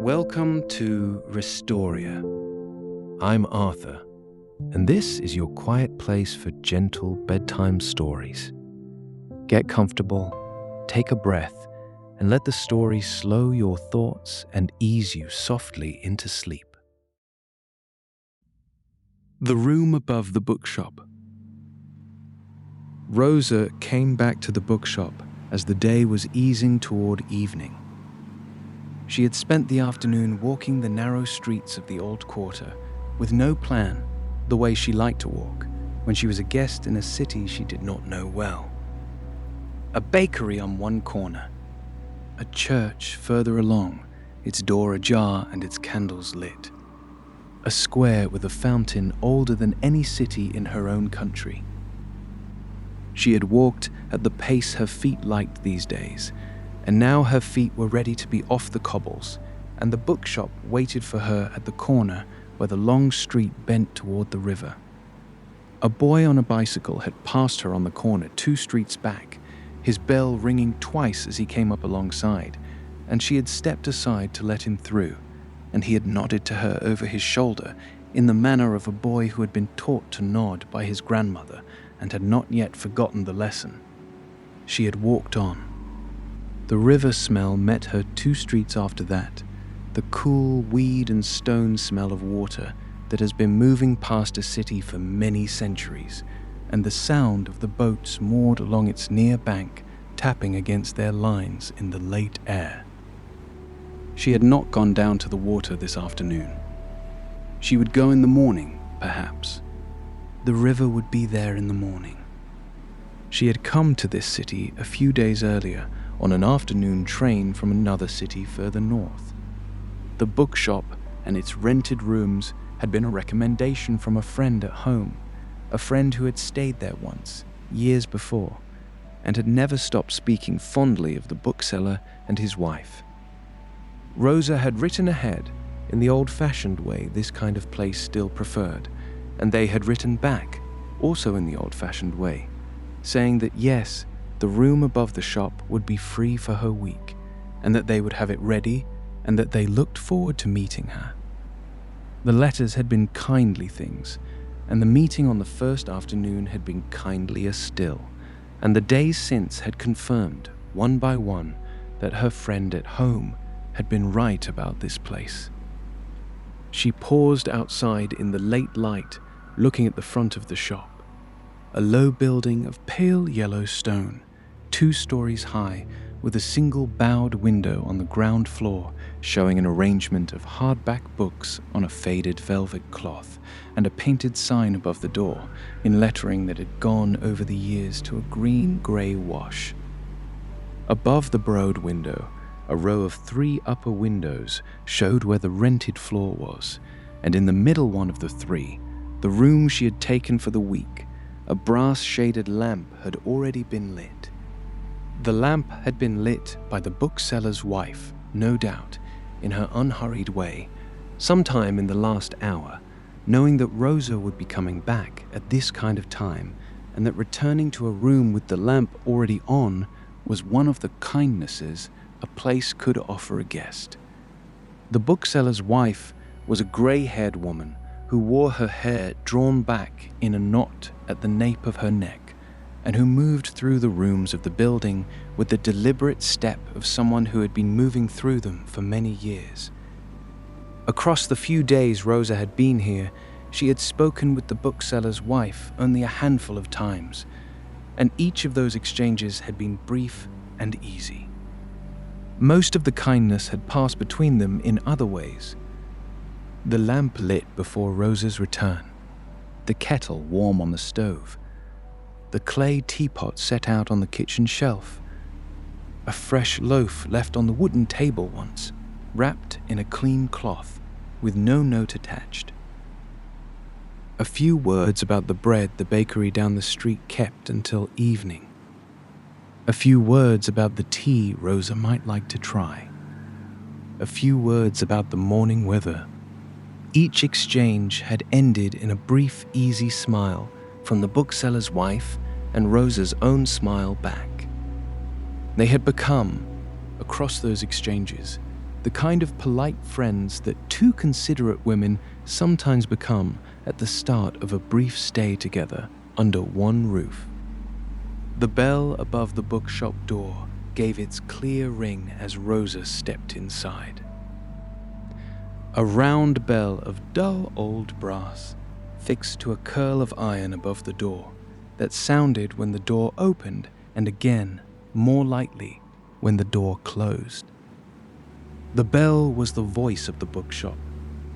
Welcome to Restoria. I'm Arthur, and this is your quiet place for gentle bedtime stories. Get comfortable, take a breath, and let the story slow your thoughts and ease you softly into sleep. The room above the bookshop. Rosa came back to the bookshop as the day was easing toward evening. She had spent the afternoon walking the narrow streets of the old quarter with no plan, the way she liked to walk when she was a guest in a city she did not know well. A bakery on one corner, a church further along, its door ajar and its candles lit. A square with a fountain older than any city in her own country. She had walked at the pace her feet liked these days, and now her feet were ready to be off the cobbles, and the bookshop waited for her at the corner where the long street bent toward the river. A boy on a bicycle had passed her on the corner 2 streets back, his bell ringing twice as he came up alongside, and she had stepped aside to let him through, and he had nodded to her over his shoulder in the manner of a boy who had been taught to nod by his grandmother and had not yet forgotten the lesson. She had walked on. The river smell met her 2 streets after that, the cool weed and stone smell of water that has been moving past a city for many centuries, and the sound of the boats moored along its near bank tapping against their lines in the late air. She had not gone down to the water this afternoon. She would go in the morning, perhaps. The river would be there in the morning. She had come to this city a few days earlier on an afternoon train from another city further north. The bookshop and its rented rooms had been a recommendation from a friend at home, a friend who had stayed there once, years before, and had never stopped speaking fondly of the bookseller and his wife. Rosa had written ahead in the old-fashioned way this kind of place still preferred, and they had written back, also in the old-fashioned way, saying that yes, the room above the shop would be free for her week, and that they would have it ready, and that they looked forward to meeting her. The letters had been kindly things, and the meeting on the first afternoon had been kindlier still, and the days since had confirmed, one by one, that her friend at home had been right about this place. She paused outside in the late light, looking at the front of the shop. A low building of pale yellow stone, 2 stories high, with a single bowed window on the ground floor showing an arrangement of hardback books on a faded velvet cloth, and a painted sign above the door in lettering that had gone over the years to a green-grey wash. Above the broad window, a row of 3 upper windows showed where the rented floor was, and in the middle one of the 3, the room she had taken for the week, a brass-shaded lamp had already been lit. The lamp had been lit by the bookseller's wife, no doubt, in her unhurried way, sometime in the last hour, knowing that Rosa would be coming back at this kind of time, and that returning to a room with the lamp already on was one of the kindnesses a place could offer a guest. The bookseller's wife was a grey-haired woman who wore her hair drawn back in a knot at the nape of her neck, and who moved through the rooms of the building with the deliberate step of someone who had been moving through them for many years. Across the few days Rosa had been here, she had spoken with the bookseller's wife only a handful of times, and each of those exchanges had been brief and easy. Most of the kindness had passed between them in other ways. The lamp lit before Rosa's return, the kettle warm on the stove, the clay teapot set out on the kitchen shelf, a fresh loaf left on the wooden table once, wrapped in a clean cloth, with no note attached. A few words about the bread the bakery down the street kept until evening. A few words about the tea Rosa might like to try. A few words about the morning weather. Each exchange had ended in a brief, easy smile from the bookseller's wife and Rosa's own smile back. They had become, across those exchanges, the kind of polite friends that two considerate women sometimes become at the start of a brief stay together under one roof. The bell above the bookshop door gave its clear ring as Rosa stepped inside. A round bell of dull old brass, fixed to a curl of iron above the door, that sounded when the door opened and again, more lightly, when the door closed. The bell was the voice of the bookshop,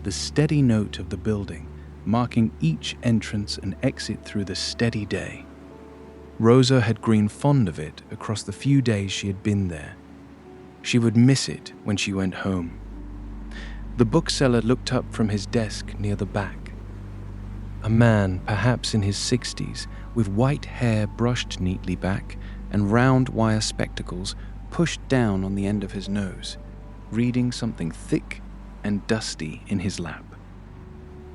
the steady note of the building, marking each entrance and exit through the steady day. Rosa had grown fond of it across the few days she had been there. She would miss it when she went home. The bookseller looked up from his desk near the back. A man, perhaps in his 60s, with white hair brushed neatly back and round wire spectacles pushed down on the end of his nose, reading something thick and dusty in his lap.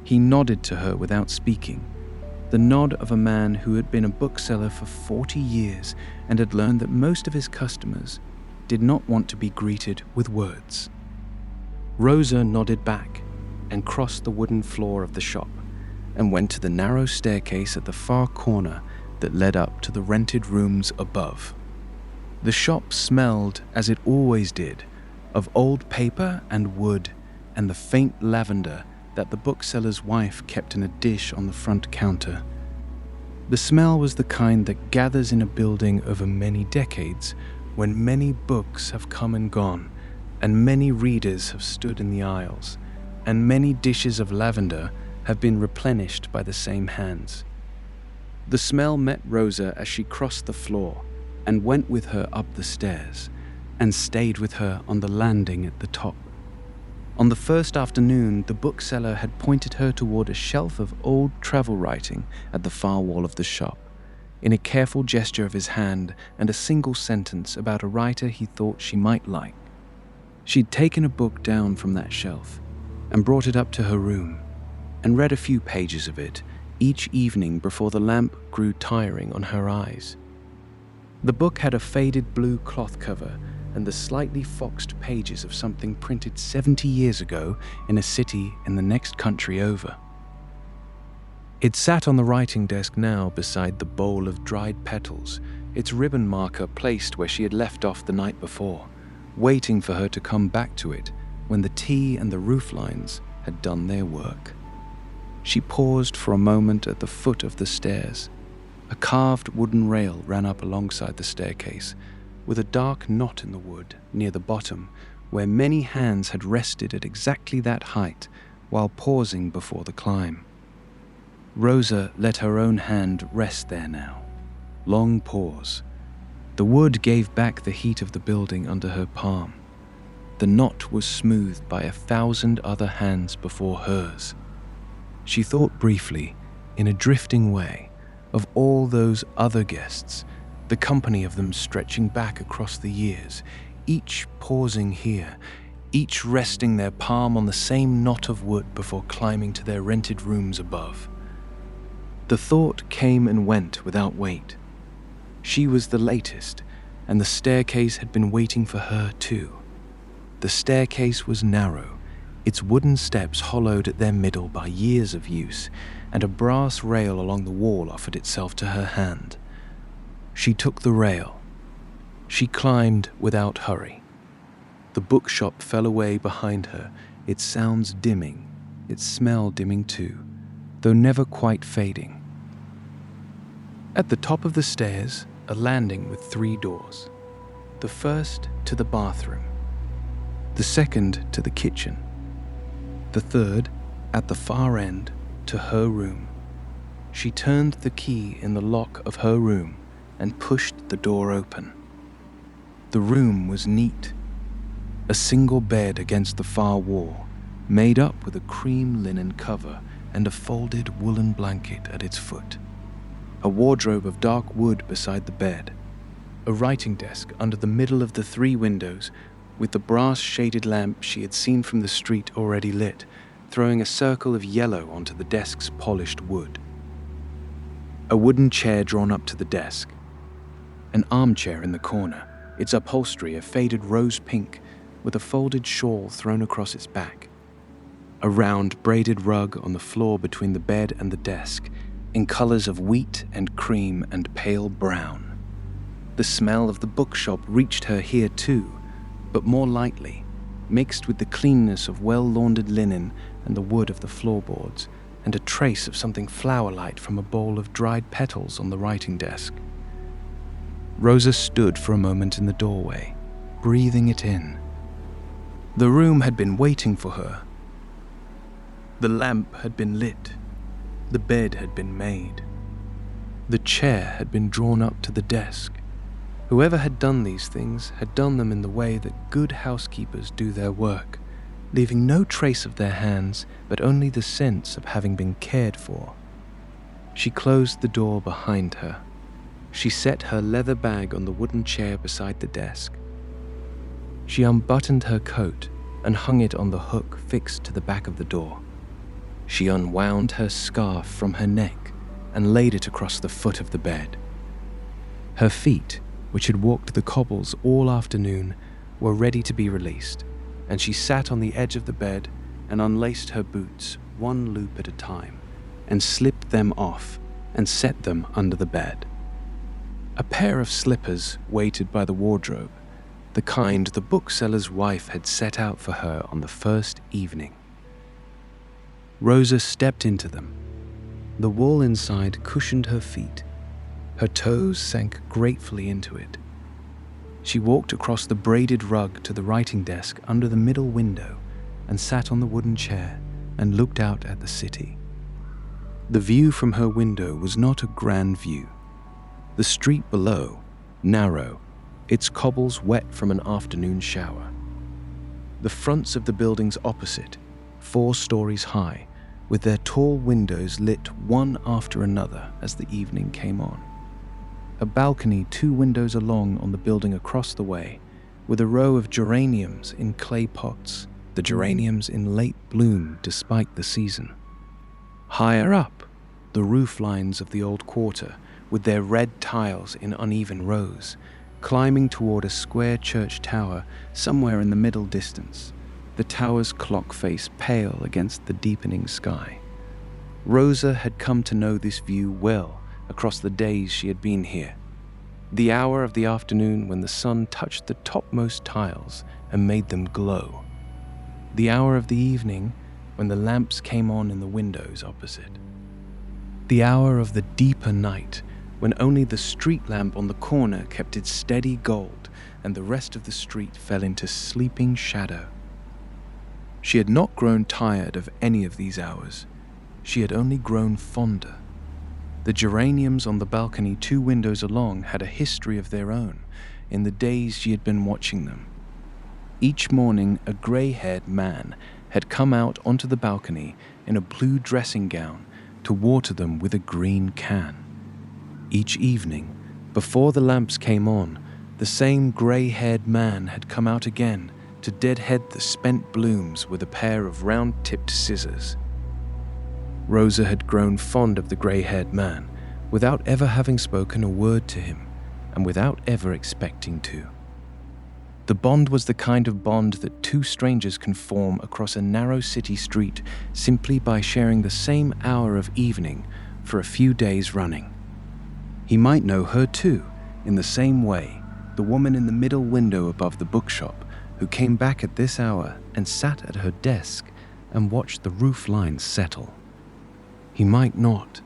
He nodded to her without speaking, the nod of a man who had been a bookseller for 40 years and had learned that most of his customers did not want to be greeted with words. Rosa nodded back and crossed the wooden floor of the shop and went to the narrow staircase at the far corner that led up to the rented rooms above. The shop smelled, as it always did, of old paper and wood and the faint lavender that the bookseller's wife kept in a dish on the front counter. The smell was the kind that gathers in a building over many decades, when many books have come and gone, and many readers have stood in the aisles, and many dishes of lavender have been replenished by the same hands. The smell met Rosa as she crossed the floor and went with her up the stairs, and stayed with her on the landing at the top. On the first afternoon, the bookseller had pointed her toward a shelf of old travel writing at the far wall of the shop, in a careful gesture of his hand and a single sentence about a writer he thought she might like. She'd taken a book down from that shelf and brought it up to her room and read a few pages of it each evening before the lamp grew tiring on her eyes. The book had a faded blue cloth cover and the slightly foxed pages of something printed 70 years ago in a city in the next country over. It sat on the writing desk now beside the bowl of dried petals, its ribbon marker placed where she had left off the night before, waiting for her to come back to it when the tea and the roof lines had done their work. She paused for a moment at the foot of the stairs. A carved wooden rail ran up alongside the staircase, with a dark knot in the wood near the bottom, where many hands had rested at exactly that height while pausing before the climb. Rosa let her own hand rest there now. Long pause. The wood gave back the heat of the building under her palm. The knot was smoothed by 1,000 other hands before hers. She thought briefly, in a drifting way, of all those other guests, the company of them stretching back across the years, each pausing here, each resting their palm on the same knot of wood before climbing to their rented rooms above. The thought came and went without wait. She was the latest, and the staircase had been waiting for her too. The staircase was narrow, its wooden steps hollowed at their middle by years of use, and a brass rail along the wall offered itself to her hand. She took the rail. She climbed without hurry. The bookshop fell away behind her, its sounds dimming, its smell dimming too, though never quite fading. At the top of the stairs, a landing with 3 doors. The first to the bathroom, the second to the kitchen, the third, at the far end, to her room. She turned the key in the lock of her room and pushed the door open. The room was neat. A single bed against the far wall, made up with a cream linen cover and a folded woolen blanket at its foot. A wardrobe of dark wood beside the bed. A writing desk under the middle of the 3 windows, with the brass-shaded lamp she had seen from the street already lit, throwing a circle of yellow onto the desk's polished wood. A wooden chair drawn up to the desk. An armchair in the corner, its upholstery a faded rose pink, with a folded shawl thrown across its back. A round braided rug on the floor between the bed and the desk, in colors of wheat and cream and pale brown. The smell of the bookshop reached her here too, but more lightly, mixed with the cleanness of well-laundered linen and the wood of the floorboards, and a trace of something flower-like from a bowl of dried petals on the writing desk. Rosa stood for a moment in the doorway, breathing it in. The room had been waiting for her. The lamp had been lit. The bed had been made. The chair had been drawn up to the desk. Whoever had done these things had done them in the way that good housekeepers do their work, leaving no trace of their hands, but only the sense of having been cared for. She closed the door behind her. She set her leather bag on the wooden chair beside the desk. She unbuttoned her coat and hung it on the hook fixed to the back of the door. She unwound her scarf from her neck and laid it across the foot of the bed. Her feet, which had walked the cobbles all afternoon, were ready to be released, and she sat on the edge of the bed and unlaced her boots one loop at a time, and slipped them off and set them under the bed. A pair of slippers waited by the wardrobe, the kind the bookseller's wife had set out for her on the first evening. Rosa stepped into them. The wool inside cushioned her feet. Her toes sank gratefully into it. She walked across the braided rug to the writing desk under the middle window and sat on the wooden chair and looked out at the city. The view from her window was not a grand view. The street below, narrow, its cobbles wet from an afternoon shower. The fronts of the buildings opposite, 4 stories high, with their tall windows lit one after another as the evening came on. A balcony 2 windows along on the building across the way, with a row of geraniums in clay pots, the geraniums in late bloom despite the season. Higher up, the roof lines of the old quarter, with their red tiles in uneven rows, climbing toward a square church tower somewhere in the middle distance, the tower's clock face pale against the deepening sky. Rosa had come to know this view well across the days she had been here. The hour of the afternoon when the sun touched the topmost tiles and made them glow. The hour of the evening when the lamps came on in the windows opposite. The hour of the deeper night when only the street lamp on the corner kept its steady gold and the rest of the street fell into sleeping shadow. She had not grown tired of any of these hours. She had only grown fonder. The geraniums on the balcony 2 windows along had a history of their own in the days she had been watching them. Each morning, a grey-haired man had come out onto the balcony in a blue dressing gown to water them with a green can. Each evening, before the lamps came on, the same grey-haired man had come out again to deadhead the spent blooms with a pair of round-tipped scissors. Rosa had grown fond of the grey-haired man without ever having spoken a word to him and without ever expecting to. The bond was the kind of bond that 2 strangers can form across a narrow city street simply by sharing the same hour of evening for a few days running. He might know her too, in the same way, the woman in the middle window above the bookshop who came back at this hour and sat at her desk and watched the roof lines settle. He might not.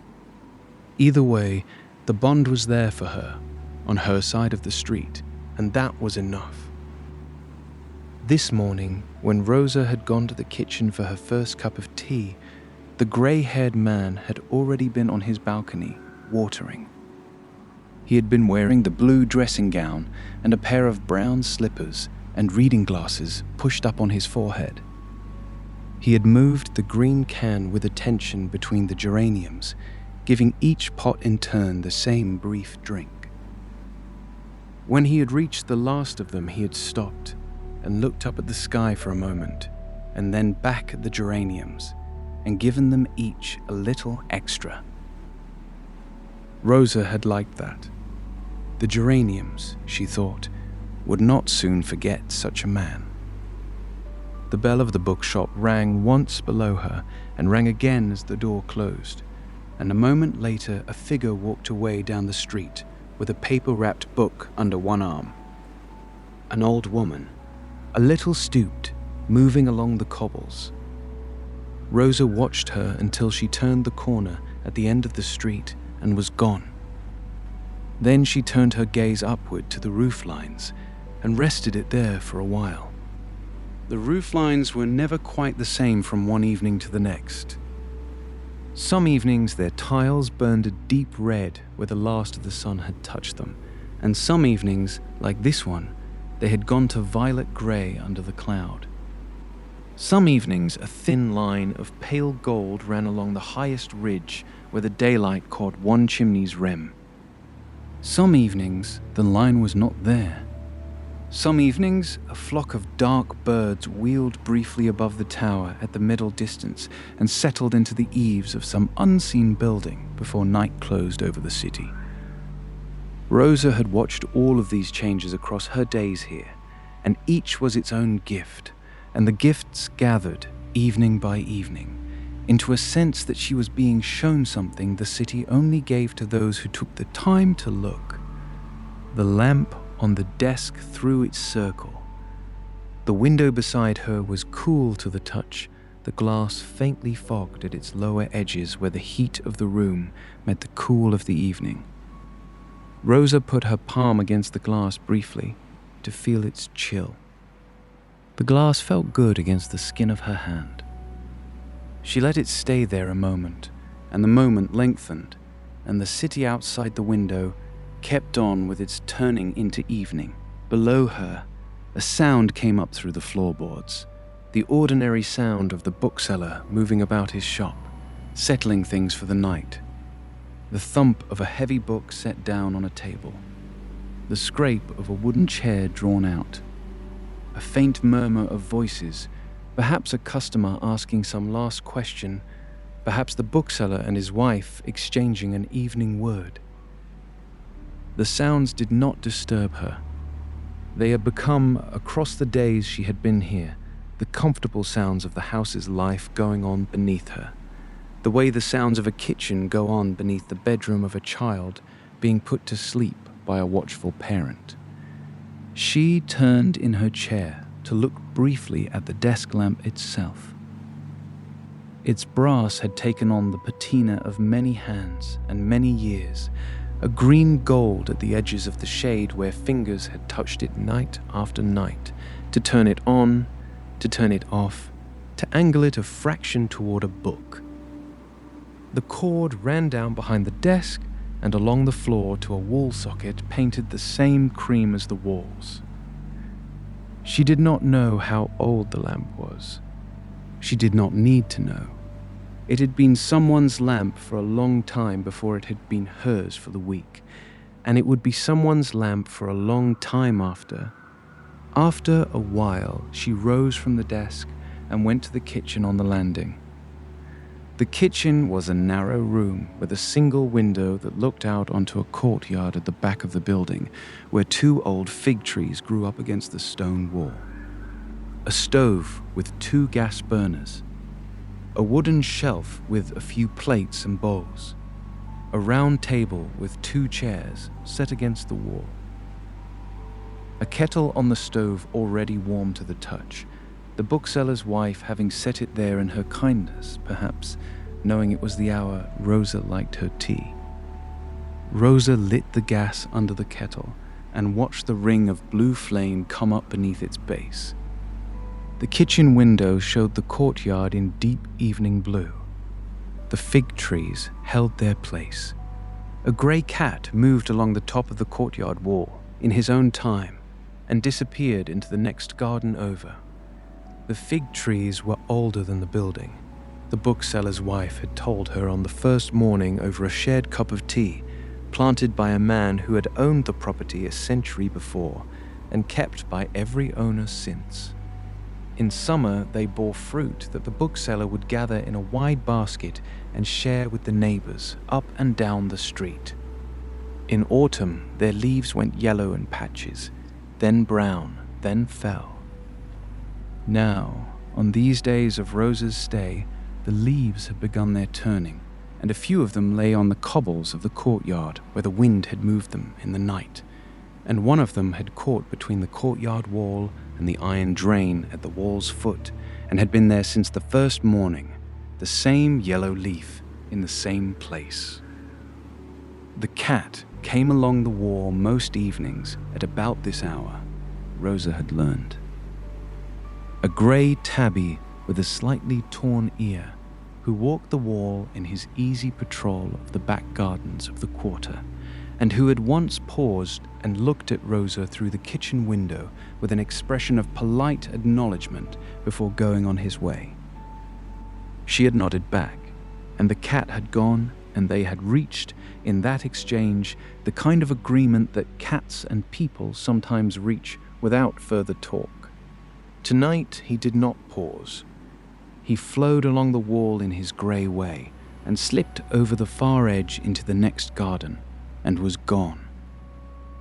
Either way, the bond was there for her, on her side of the street, and that was enough. This morning, when Rosa had gone to the kitchen for her first cup of tea, the grey-haired man had already been on his balcony, watering. He had been wearing the blue dressing gown and a pair of brown slippers and reading glasses pushed up on his forehead. He had moved the green can with attention between the geraniums, giving each pot in turn the same brief drink. When he had reached the last of them, he had stopped and looked up at the sky for a moment, and then back at the geraniums, and given them each a little extra. Rosa had liked that. The geraniums, she thought, would not soon forget such a man. The bell of the bookshop rang once below her and rang again as the door closed, and a moment later a figure walked away down the street with a paper-wrapped book under one arm. An old woman, a little stooped, moving along the cobbles. Rosa watched her until she turned the corner at the end of the street and was gone. Then she turned her gaze upward to the roof lines and rested it there for a while. The roof lines were never quite the same from one evening to the next. Some evenings their tiles burned a deep red where the last of the sun had touched them, and some evenings, like this one, they had gone to violet grey under the cloud. Some evenings a thin line of pale gold ran along the highest ridge where the daylight caught one chimney's rim. Some evenings the line was not there. Some evenings, a flock of dark birds wheeled briefly above the tower at the middle distance and settled into the eaves of some unseen building before night closed over the city. Rosa had watched all of these changes across her days here, and each was its own gift, and the gifts gathered, evening by evening, into a sense that she was being shown something the city only gave to those who took the time to look. The lamp on the desk threw its circle. The window beside her was cool to the touch, the glass faintly fogged at its lower edges where the heat of the room met the cool of the evening. Rosa put her palm against the glass briefly to feel its chill. The glass felt good against the skin of her hand. She let it stay there a moment, and the moment lengthened, and the city outside the window kept on with its turning into evening. Below her, a sound came up through the floorboards, the ordinary sound of the bookseller moving about his shop, settling things for the night. The thump of a heavy book set down on a table, the scrape of a wooden chair drawn out, a faint murmur of voices, perhaps a customer asking some last question, perhaps the bookseller and his wife exchanging an evening word. The sounds did not disturb her. They had become, across the days she had been here, the comfortable sounds of the house's life going on beneath her, the way the sounds of a kitchen go on beneath the bedroom of a child being put to sleep by a watchful parent. She turned in her chair to look briefly at the desk lamp itself. Its brass had taken on the patina of many hands and many years, a green gold at the edges of the shade where fingers had touched it night after night, to turn it on, to turn it off, to angle it a fraction toward a book. The cord ran down behind the desk and along the floor to a wall socket painted the same cream as the walls. She did not know how old the lamp was. She did not need to know. It had been someone's lamp for a long time before it had been hers for the week, and it would be someone's lamp for a long time after. After a while, she rose from the desk and went to the kitchen on the landing. The kitchen was a narrow room with a single window that looked out onto a courtyard at the back of the building, where two old fig trees grew up against the stone wall. A stove with 2 gas burners. A wooden shelf with a few plates and bowls. A round table with 2 chairs set against the wall. A kettle on the stove already warm to the touch, the bookseller's wife having set it there in her kindness, perhaps, knowing it was the hour Rosa liked her tea. Rosa lit the gas under the kettle and watched the ring of blue flame come up beneath its base. The kitchen window showed the courtyard in deep evening blue. The fig trees held their place. A grey cat moved along the top of the courtyard wall in his own time and disappeared into the next garden over. The fig trees were older than the building. The bookseller's wife had told her on the first morning over a shared cup of tea, planted by a man who had owned the property a century before and kept by every owner since. In summer, they bore fruit that the bookseller would gather in a wide basket and share with the neighbors up and down the street. In autumn, their leaves went yellow in patches, then brown, then fell. Now, On these days of Rosa's stay, the leaves had begun their turning, and a few of them lay on the cobbles of the courtyard where the wind had moved them in the night, and one of them had caught between the courtyard wall and the iron drain at the wall's foot, and had been there since the first morning, the same yellow leaf in the same place. The cat came along the wall most evenings at about this hour, Rosa had learned. A grey tabby with a slightly torn ear, who walked the wall in his easy patrol of the back gardens of the quarter, and who had once paused and looked at Rosa through the kitchen window with an expression of polite acknowledgement before going on his way. She had nodded back, and the cat had gone, and they had reached, in that exchange, the kind of agreement that cats and people sometimes reach without further talk. Tonight he did not pause. He flowed along the wall in his grey way and slipped over the far edge into the next garden, and was gone.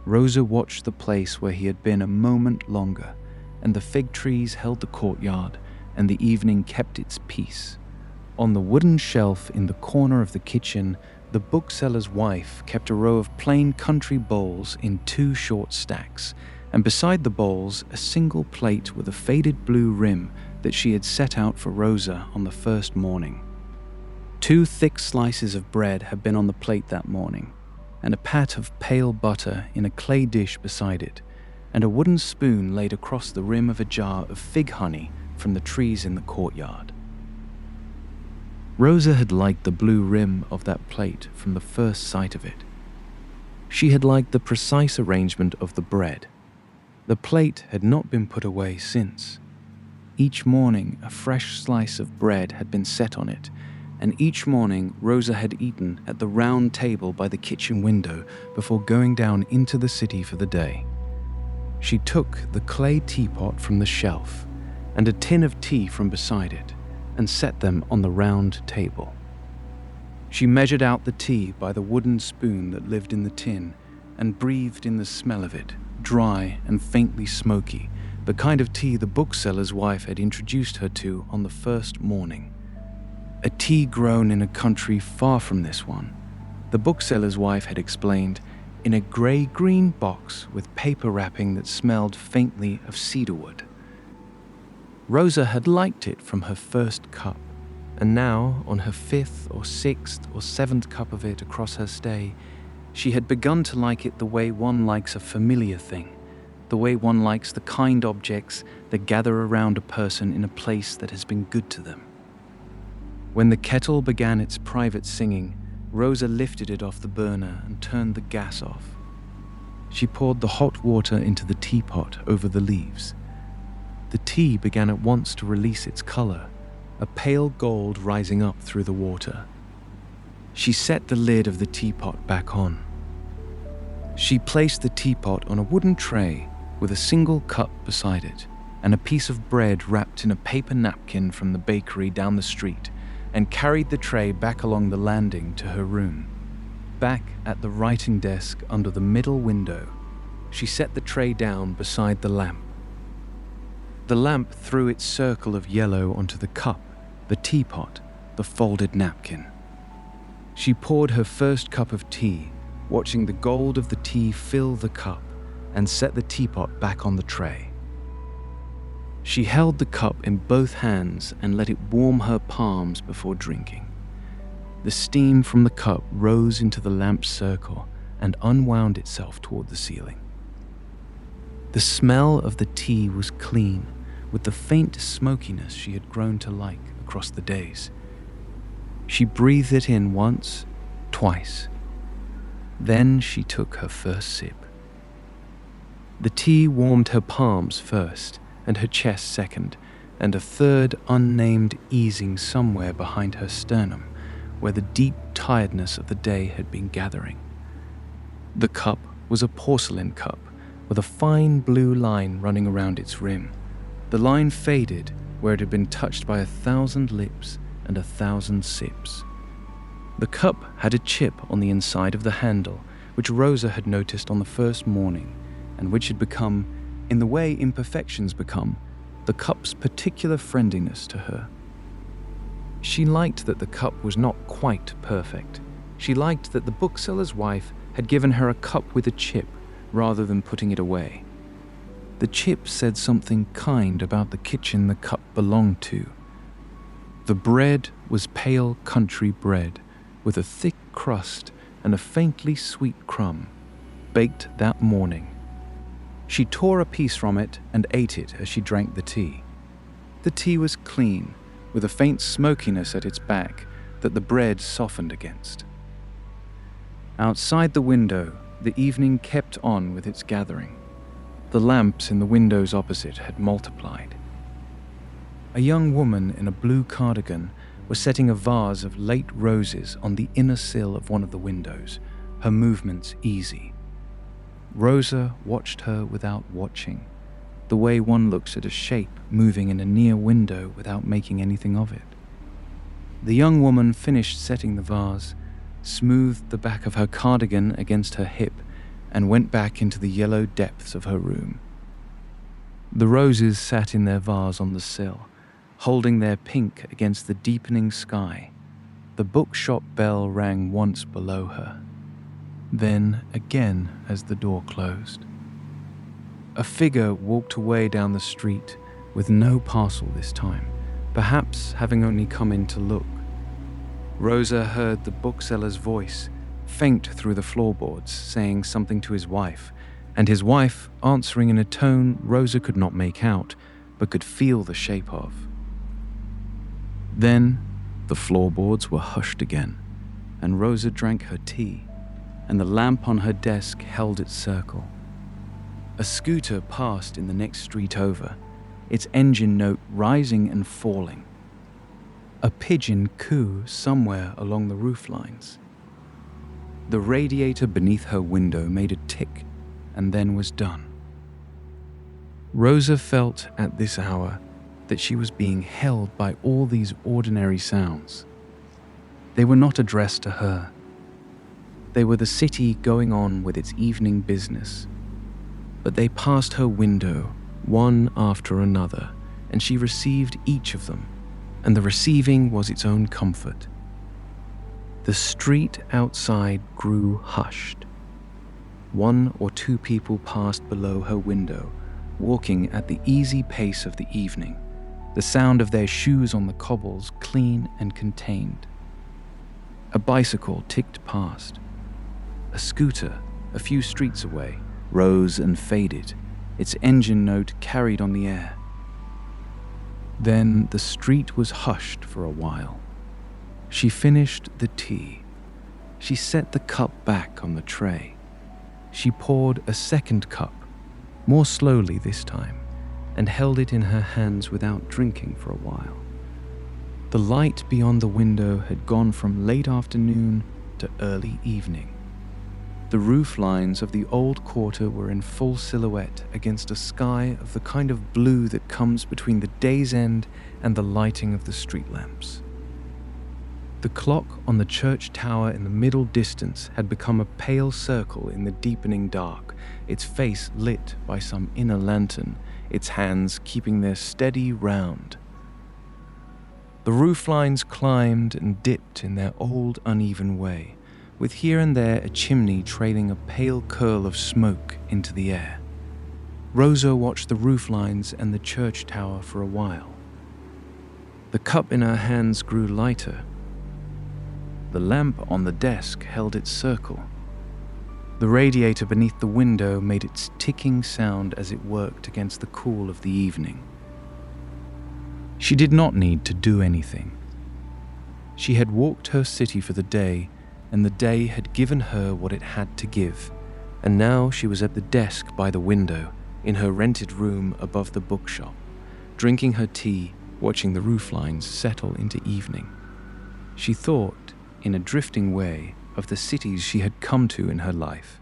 Rosa watched the place where he had been a moment longer, and the fig trees held the courtyard, and the evening kept its peace. On the wooden shelf in the corner of the kitchen, the bookseller's wife kept a row of plain country bowls in 2 short stacks, and beside the bowls a single plate with a faded blue rim that she had set out for Rosa on the first morning. 2 thick slices of bread had been on the plate that morning, and a pat of pale butter in a clay dish beside it, and a wooden spoon laid across the rim of a jar of fig honey from the trees in the courtyard. Rosa had liked the blue rim of that plate from the first sight of it. She had liked the precise arrangement of the bread. The plate had not been put away since. Each morning a fresh slice of bread had been set on it, and each morning Rosa had eaten at the round table by the kitchen window before going down into the city for the day. She took the clay teapot from the shelf and a tin of tea from beside it, and set them on the round table. She measured out the tea by the wooden spoon that lived in the tin, and breathed in the smell of it, dry and faintly smoky, the kind of tea the bookseller's wife had introduced her to on the first morning. A tea grown in a country far from this one, the bookseller's wife had explained, in a grey-green box with paper wrapping that smelled faintly of cedarwood. Rosa had liked it from her first cup, and now, on her 5th or 6th or 7th cup of it across her stay, she had begun to like it the way one likes a familiar thing, the way one likes the kind objects that gather around a person in a place that has been good to them. When the kettle began its private singing, Rosa lifted it off the burner and turned the gas off. She poured the hot water into the teapot over the leaves. The tea began at once to release its color, a pale gold rising up through the water. She set the lid of the teapot back on. She placed the teapot on a wooden tray with a single cup beside it, and a piece of bread wrapped in a paper napkin from the bakery down the street, and carried the tray back along the landing to her room. Back at the writing desk under the middle window, she set the tray down beside the lamp. The lamp threw its circle of yellow onto the cup, the teapot, the folded napkin. She poured her first cup of tea, watching the gold of the tea fill the cup, and set the teapot back on the tray. She held the cup in both hands and let it warm her palms before drinking. The steam from the cup rose into the lamp's circle and unwound itself toward the ceiling. The smell of the tea was clean, with the faint smokiness she had grown to like across the days. She breathed it in once, twice. Then she took her first sip. The tea warmed her palms first, and her chest second, and a third unnamed easing somewhere behind her sternum, where the deep tiredness of the day had been gathering. The cup was a porcelain cup, with a fine blue line running around its rim. The line faded where it had been touched by 1,000 lips and 1,000 sips. The cup had a chip on the inside of the handle, which Rosa had noticed on the first morning, and which had become, in the way imperfections become, the cup's particular friendliness to her. She liked that the cup was not quite perfect. She liked that the bookseller's wife had given her a cup with a chip rather than putting it away. The chip said something kind about the kitchen the cup belonged to. The bread was pale country bread with a thick crust and a faintly sweet crumb, baked that morning. She tore a piece from it and ate it as she drank the tea. The tea was clean, with a faint smokiness at its back that the bread softened against. Outside the window, the evening kept on with its gathering. The lamps in the windows opposite had multiplied. A young woman in a blue cardigan was setting a vase of late roses on the inner sill of one of the windows, her movements easy. Rosa watched her without watching, the way one looks at a shape moving in a near window without making anything of it. The young woman finished setting the vase, smoothed the back of her cardigan against her hip, and went back into the yellow depths of her room. The roses sat in their vase on the sill, holding their pink against the deepening sky. The bookshop bell rang once below her, then again as the door closed. A figure walked away down the street with no parcel this time, perhaps having only come in to look. Rosa heard the bookseller's voice, faint through the floorboards, saying something to his wife, and his wife answering in a tone Rosa could not make out, but could feel the shape of. Then the floorboards were hushed again, and Rosa drank her tea, and the lamp on her desk held its circle. A scooter passed in the next street over, its engine note rising and falling. A pigeon cooed somewhere along the roof lines. The radiator beneath her window made a tick and then was done. Rosa felt at this hour that she was being held by all these ordinary sounds. They were not addressed to her. They were the city going on with its evening business. But they passed her window, one after another, and she received each of them, and the receiving was its own comfort. The street outside grew hushed. One or two people passed below her window, walking at the easy pace of the evening, the sound of their shoes on the cobbles clean and contained. A bicycle ticked past. A scooter, a few streets away, rose and faded, its engine note carried on the air. Then the street was hushed for a while. She finished the tea. She set the cup back on the tray. She poured a second cup, more slowly this time, and held it in her hands without drinking for a while. The light beyond the window had gone from late afternoon to early evening. The roof lines of the old quarter were in full silhouette against a sky of the kind of blue that comes between the day's end and the lighting of the street lamps. The clock on the church tower in the middle distance had become a pale circle in the deepening dark, its face lit by some inner lantern, its hands keeping their steady round. The roof lines climbed and dipped in their old uneven way, with here and there a chimney trailing a pale curl of smoke into the air. Rosa watched the roof lines and the church tower for a while. The cup in her hands grew lighter. The lamp on the desk held its circle. The radiator beneath the window made its ticking sound as it worked against the cool of the evening. She did not need to do anything. She had walked her city for the day, and the day had given her what it had to give, and now she was at the desk by the window, in her rented room above the bookshop, drinking her tea, watching the roof lines settle into evening. She thought, in a drifting way, of the cities she had come to in her life.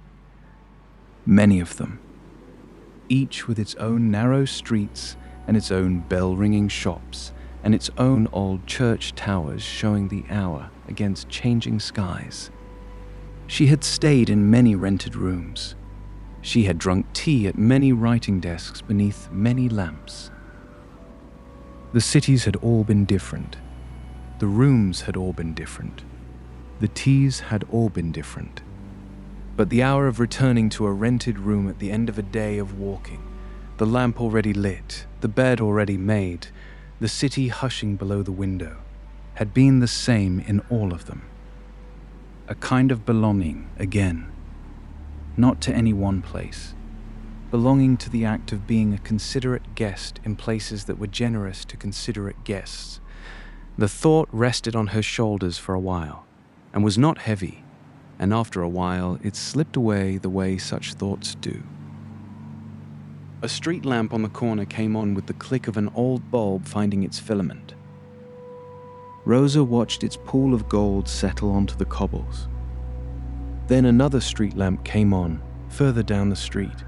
Many of them, each with its own narrow streets and its own bell-ringing shops, and its own old church towers showing the hour against changing skies. She had stayed in many rented rooms. She had drunk tea at many writing desks beneath many lamps. The cities had all been different. The rooms had all been different. The teas had all been different. But the hour of returning to a rented room at the end of a day of walking, the lamp already lit, the bed already made, the city hushing below the window, had been the same in all of them. A kind of belonging again, not to any one place, belonging to the act of being a considerate guest in places that were generous to considerate guests. The thought rested on her shoulders for a while, and was not heavy, and after a while it slipped away the way such thoughts do. A street lamp on the corner came on with the click of an old bulb finding its filament. Rosa watched its pool of gold settle onto the cobbles. Then another street lamp came on, further down the street,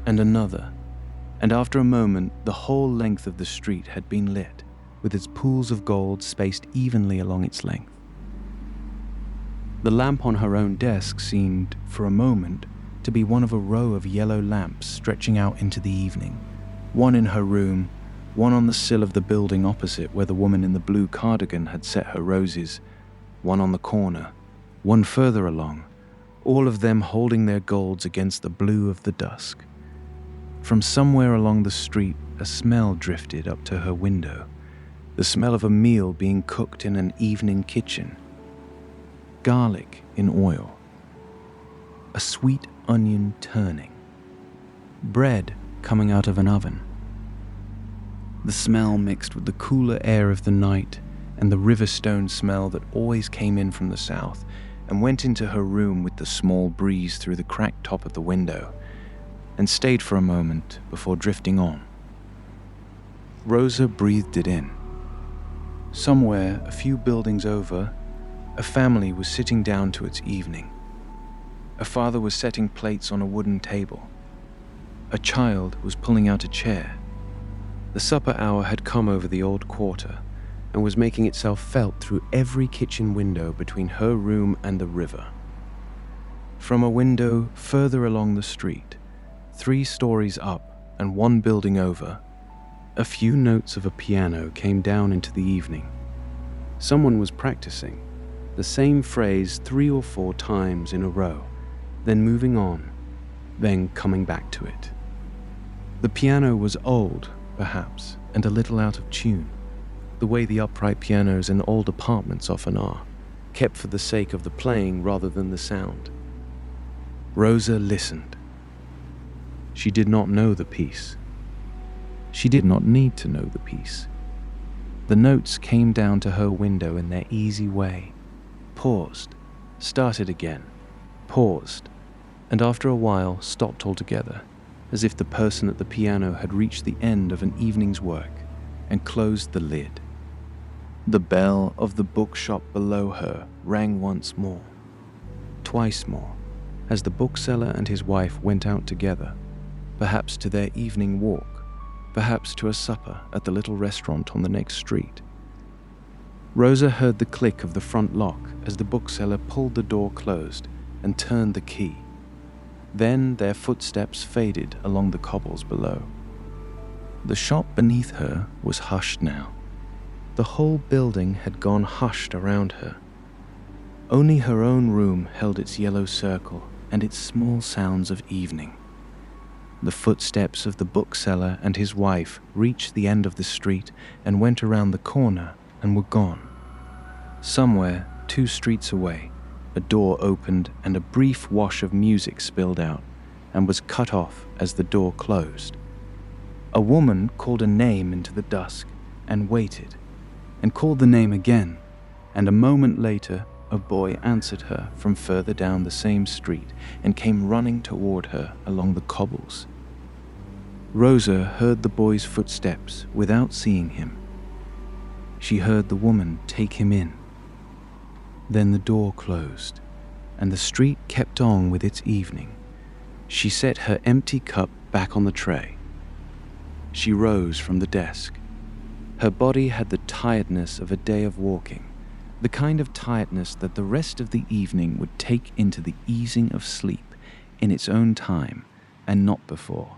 and another, and after a moment the whole length of the street had been lit, with its pools of gold spaced evenly along its length. The lamp on her own desk seemed, for a moment, to be one of a row of yellow lamps stretching out into the evening, one in her room, one on the sill of the building opposite where the woman in the blue cardigan had set her roses, one on the corner, one further along, all of them holding their golds against the blue of the dusk. From somewhere along the street, a smell drifted up to her window, the smell of a meal being cooked in an evening kitchen. Garlic in oil, a sweet onion turning, bread coming out of an oven. The smell mixed with the cooler air of the night and the river stone smell that always came in from the south and went into her room with the small breeze through the cracked top of the window, and stayed for a moment before drifting on. Rosa breathed it in. Somewhere, a few buildings over, a family was sitting down to its evening. A father was setting plates on a wooden table. A child was pulling out a chair. The supper hour had come over the old quarter and was making itself felt through every kitchen window between her room and the river. From a window further along the street, 3 stories up and 1 building over, a few notes of a piano came down into the evening. Someone was practicing the same phrase 3 or 4 times in a row, then moving on, then coming back to it. The piano was old, perhaps, and a little out of tune, the way the upright pianos in old apartments often are, kept for the sake of the playing rather than the sound. Rosa listened. She did not know the piece. She did not need to know the piece. The notes came down to her window in their easy way, paused, started again, paused, and after a while stopped altogether, as if the person at the piano had reached the end of an evening's work and closed the lid. The bell of the bookshop below her rang once more, twice more, as the bookseller and his wife went out together, perhaps to their evening walk, perhaps to a supper at the little restaurant on the next street. Rosa heard the click of the front lock as the bookseller pulled the door closed and turned the key. Then their footsteps faded along the cobbles below. The shop beneath her was hushed now. The whole building had gone hushed around her. Only her own room held its yellow circle and its small sounds of evening. The footsteps of the bookseller and his wife reached the end of the street and went around the corner and were gone. Somewhere, 2 streets away, a door opened and a brief wash of music spilled out and was cut off as the door closed. A woman called a name into the dusk and waited, and called the name again, and a moment later a boy answered her from further down the same street and came running toward her along the cobbles. Rosa heard the boy's footsteps without seeing him. She heard the woman take him in. Then the door closed, and the street kept on with its evening. She set her empty cup back on the tray. She rose from the desk. Her body had the tiredness of a day of walking, the kind of tiredness that the rest of the evening would take into the easing of sleep in its own time and not before.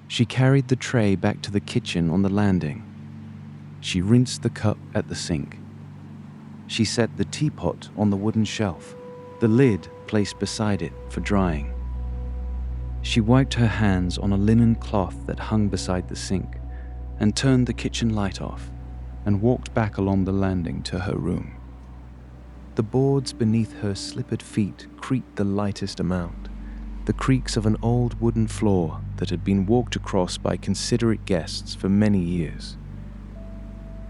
She carried the tray back to the kitchen on the landing, She rinsed the cup at the sink. She set the teapot on the wooden shelf, the lid placed beside it for drying. She wiped her hands on a linen cloth that hung beside the sink and turned the kitchen light off and walked back along the landing to her room. The boards beneath her slippered feet creaked the lightest amount, the creaks of an old wooden floor that had been walked across by considerate guests for many years.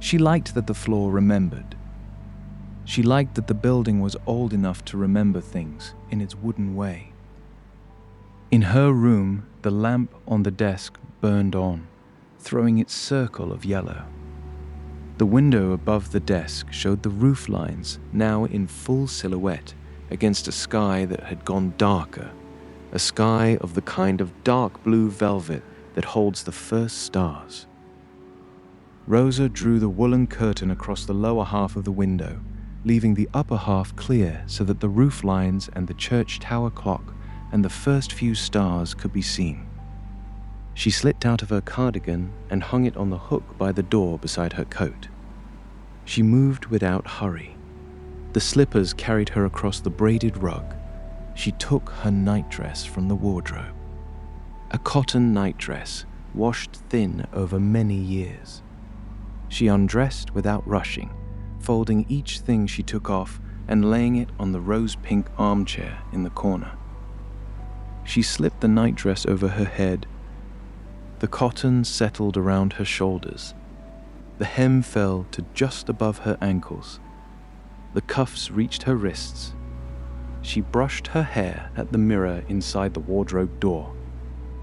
She liked that the floor remembered. She liked that the building was old enough to remember things in its wooden way. In her room, the lamp on the desk burned on, throwing its circle of yellow. The window above the desk showed the roof lines now in full silhouette against a sky that had gone darker, a sky of the kind of dark blue velvet that holds the first stars. Rosa drew the woolen curtain across the lower half of the window, leaving the upper half clear so that the roof lines and the church tower clock and the first few stars could be seen. She slipped out of her cardigan and hung it on the hook by the door beside her coat. She moved without hurry. The slippers carried her across the braided rug. She took her nightdress from the wardrobe. A cotton nightdress, washed thin over many years. She undressed without rushing, folding each thing she took off and laying it on the rose-pink armchair in the corner. She slipped the nightdress over her head. The cotton settled around her shoulders. The hem fell to just above her ankles. The cuffs reached her wrists. She brushed her hair at the mirror inside the wardrobe door.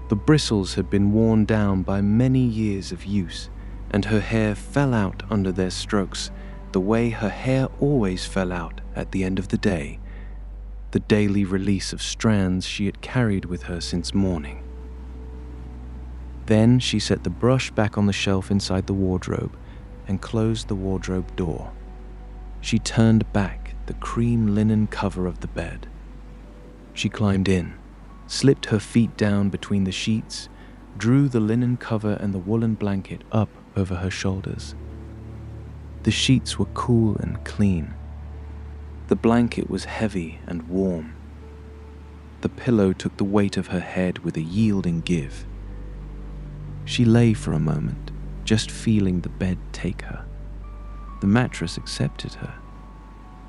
The bristles had been worn down by many years of use, and her hair fell out under their strokes the way her hair always fell out at the end of the day, the daily release of strands she had carried with her since morning. Then she set the brush back on the shelf inside the wardrobe and closed the wardrobe door. She turned back the cream linen cover of the bed. She climbed in, slipped her feet down between the sheets, drew the linen cover and the woolen blanket up over her shoulders. The sheets were cool and clean. The blanket was heavy and warm. The pillow took the weight of her head with a yielding give. She lay for a moment, just feeling the bed take her. The mattress accepted her.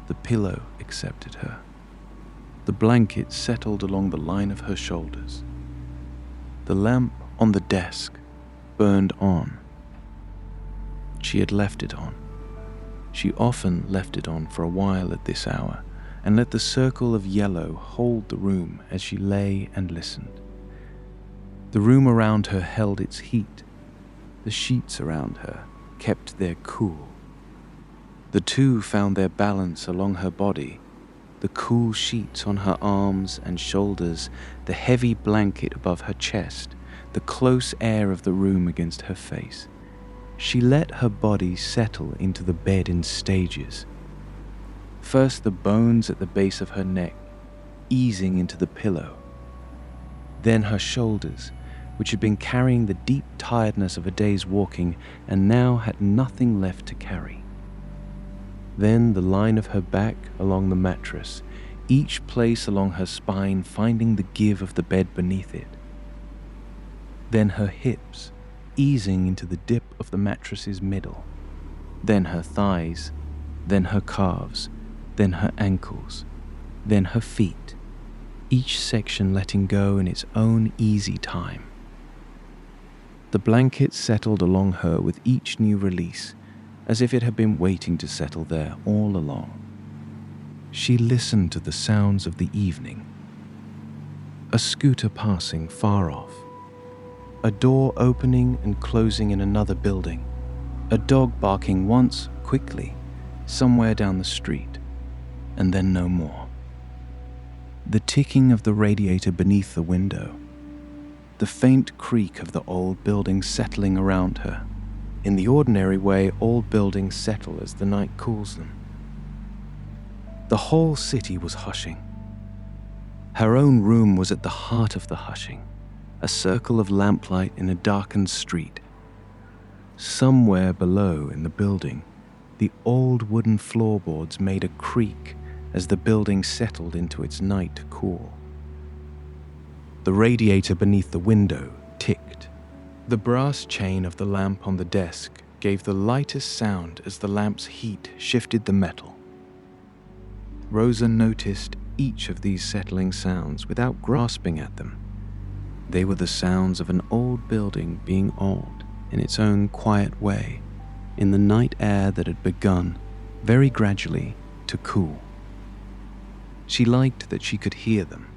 The pillow accepted her. The blanket settled along the line of her shoulders. The lamp on the desk burned on. She had left it on. She often left it on for a while at this hour and let the circle of yellow hold the room as she lay and listened. The room around her held its heat. The sheets around her kept their cool. The two found their balance along her body, the cool sheets on her arms and shoulders, the heavy blanket above her chest, the close air of the room against her face. She let her body settle into the bed in stages. First the bones at the base of her neck, easing into the pillow. Then her shoulders, which had been carrying the deep tiredness of a day's walking and now had nothing left to carry. Then the line of her back along the mattress, each place along her spine finding the give of the bed beneath it. Then her hips, easing into the dip of the mattress's middle. Then her thighs, then her calves, then her ankles, then her feet, each section letting go in its own easy time. The blanket settled along her with each new release, as if it had been waiting to settle there all along. She listened to the sounds of the evening. A scooter passing far off. A door opening and closing in another building. A dog barking once, quickly, somewhere down the street, and then no more. The ticking of the radiator beneath the window. The faint creak of the old buildings settling around her. In the ordinary way old buildings settle as the night cools them. The whole city was hushing. Her own room was at the heart of the hushing, a circle of lamplight in a darkened street. Somewhere below in the building, the old wooden floorboards made a creak as the building settled into its night cool. The radiator beneath the window ticked. The brass chain of the lamp on the desk gave the lightest sound as the lamp's heat shifted the metal. Rosa noticed each of these settling sounds without grasping at them. They were the sounds of an old building being old in its own quiet way, in the night air that had begun, very gradually, to cool. She liked that she could hear them.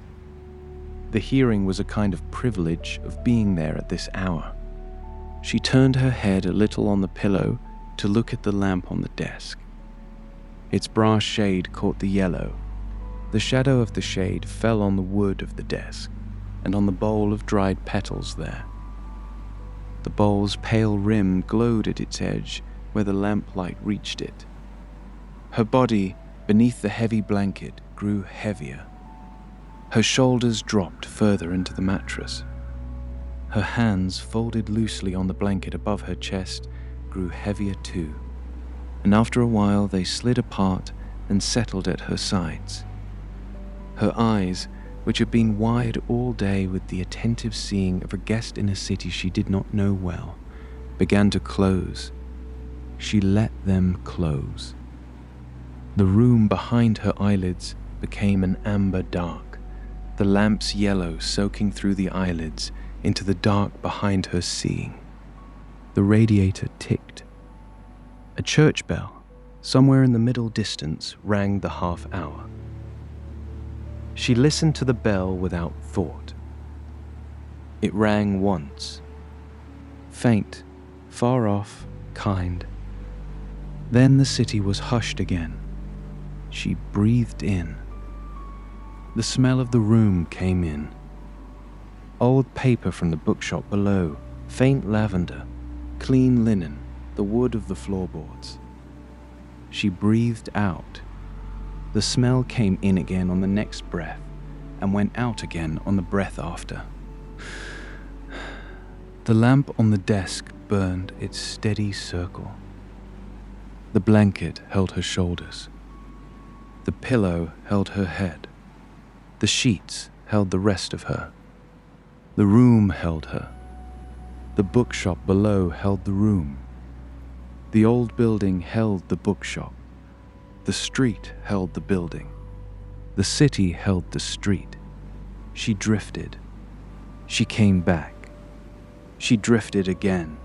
The hearing was a kind of privilege of being there at this hour. She turned her head a little on the pillow to look at the lamp on the desk. Its brass shade caught the yellow. The shadow of the shade fell on the wood of the desk and on the bowl of dried petals there. The bowl's pale rim glowed at its edge where the lamplight reached it. Her body, beneath the heavy blanket, grew heavier. Her shoulders dropped further into the mattress. Her hands, folded loosely on the blanket above her chest, grew heavier too, and after a while they slid apart and settled at her sides. Her eyes, which had been wide all day with the attentive seeing of a guest in a city she did not know well, began to close. She let them close. The room behind her eyelids became an amber dark, the lamp's yellow soaking through the eyelids into the dark behind her seeing. The radiator ticked. A church bell, somewhere in the middle distance, rang the half hour. She listened to the bell without thought. It rang once. Faint, far off, kind. Then the city was hushed again. She breathed in. The smell of the room came in. Old paper from the bookshop below, faint lavender, clean linen, the wood of the floorboards. She breathed out. The smell came in again on the next breath and went out again on the breath after. The lamp on the desk burned its steady circle. The blanket held her shoulders. The pillow held her head. The sheets held the rest of her. The room held her. The bookshop below held the room. The old building held the bookshop. The street held the building. The city held the street. She drifted. She came back. She drifted again.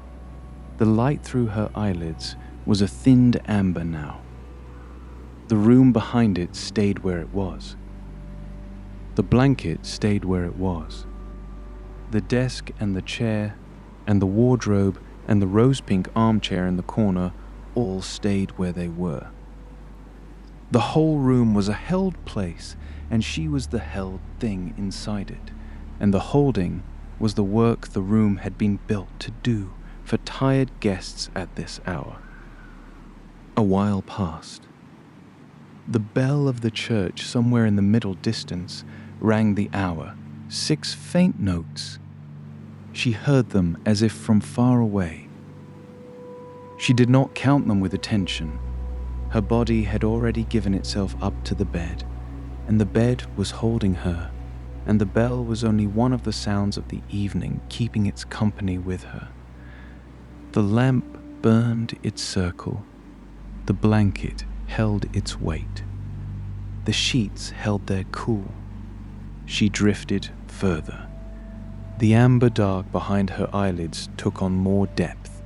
The light through her eyelids was a thinned amber now. The room behind it stayed where it was. The blanket stayed where it was. The desk and the chair and the wardrobe and the rose-pink armchair in the corner all stayed where they were. The whole room was a held place, and she was the held thing inside it, and the holding was the work the room had been built to do for tired guests at this hour. A while passed. The bell of the church somewhere in the middle distance rang the hour, 6 faint notes. She heard them as if from far away. She did not count them with attention. Her body had already given itself up to the bed, and the bed was holding her, and the bell was only one of the sounds of the evening keeping its company with her. The lamp burned its circle. The blanket held its weight. The sheets held their cool. She drifted further. The amber dark behind her eyelids took on more depth.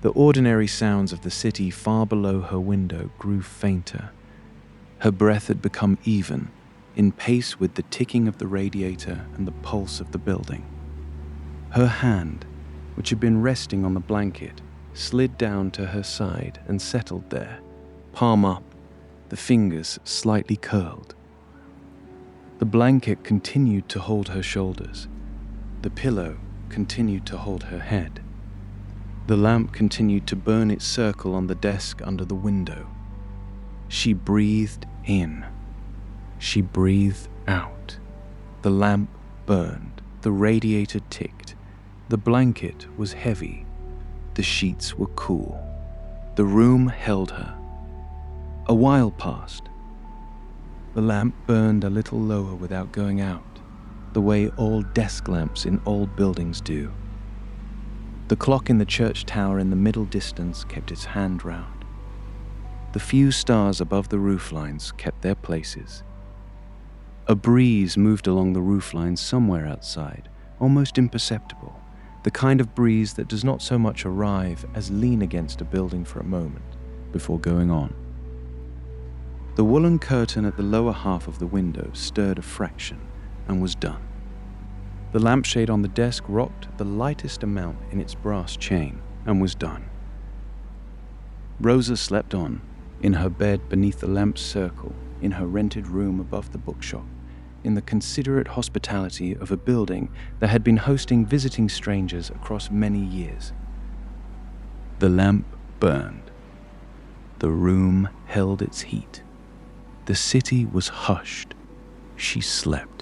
The ordinary sounds of the city far below her window grew fainter. Her breath had become even, in pace with the ticking of the radiator and the pulse of the building. Her hand, which had been resting on the blanket, slid down to her side and settled there, palm up, the fingers slightly curled. The blanket continued to hold her shoulders. The pillow continued to hold her head. The lamp continued to burn its circle on the desk under the window. She breathed in. She breathed out. The lamp burned. The radiator ticked. The blanket was heavy. The sheets were cool. The room held her. A while passed. The lamp burned a little lower without going out, the way all desk lamps in old buildings do. The clock in the church tower in the middle distance kept its hand round. The few stars above the roof lines kept their places. A breeze moved along the roof lines somewhere outside, almost imperceptible, the kind of breeze that does not so much arrive as lean against a building for a moment before going on. The woolen curtain at the lower half of the window stirred a fraction and was done. The lampshade on the desk rocked the lightest amount in its brass chain and was done. Rosa slept on, in her bed beneath the lamp's circle, in her rented room above the bookshop, in the considerate hospitality of a building that had been hosting visiting strangers across many years. The lamp burned. The room held its heat. The city was hushed. She slept.